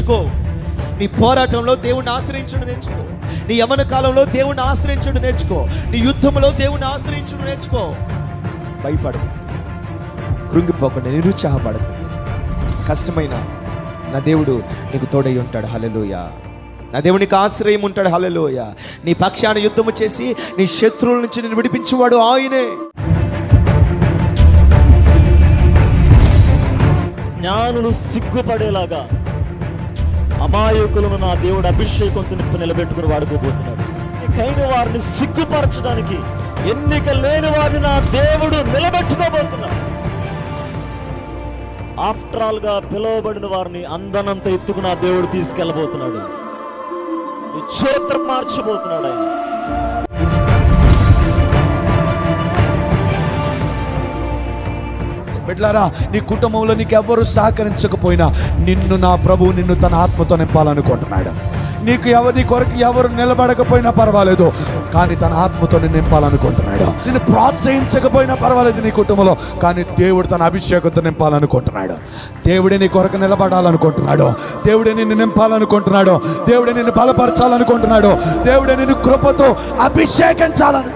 నేర్చుకో. నీ పోరాటంలో దేవుణ్ణి ఆశ్రయించడం నేర్చుకో. నీ యవ్వన కాలంలో దేవుణ్ణి ఆశ్రయించడం నేర్చుకో. నీ యుద్ధంలో దేవుణ్ణి ఆశ్రయించడం నేర్చుకో. భయపడకు, కృంగిపోకుండా, నిరుత్సాహపడకు. కష్టమైన నా దేవుడు నీకు తోడై ఉంటాడు. హల్లెలూయా. నా దేవుడు నీకు ఆశ్రయం ఉంటాడు. హల్లెలూయా. నీ పక్షాన యుద్ధము చేసి నీ శత్రువుల నుంచి నేను విడిపించేవాడు ఆయనే. జ్ఞానులు సిగ్గుపడేలాగా అమాయకులను నా దేవుడు అభిషేకంతో నింపి నిలబెట్టుకుని వాడుకోబోతున్నాడు. ఎన్నికైన వారిని సిగ్గుపరచడానికి, ఎన్నిక లేని వారిని నా దేవుడు నిలబెట్టుకోబోతున్నాడు. ఆఫ్టర్ ఆల్ గా పిలువబడిన వారిని అందనంత ఎత్తుకు నా దేవుడు తీసుకెళ్ళబోతున్నాడు. నీ చరిత్ర మార్చబోతున్నాడు ఆయన. బిడ్డలారా, నీ కుటుంబంలో నీకు ఎవరు సహకరించకపోయినా నిన్ను నా ప్రభువు నిన్ను తన ఆత్మతో నింపాలనుకుంటున్నాడు. నీకు నీ కొరకు ఎవరు నిలబడకపోయినా పర్వాలేదు, కానీ తన ఆత్మతో నిన్ను నింపాలనుకుంటున్నాడు. నిన్ను ప్రోత్సహించకపోయినా పర్వాలేదు నీ కుటుంబంలో, కానీ దేవుడు తన అభిషేకంతో నింపాలనుకుంటున్నాడు. దేవుడే నీ కొరకు నిలబడాలనుకుంటున్నాడు. దేవుడే నిన్ను నింపాలనుకుంటున్నాడు. దేవుడే నిన్ను బలపరచాలనుకుంటున్నాడు. దేవుడే నిన్ను కృపతో అభిషేకించాలని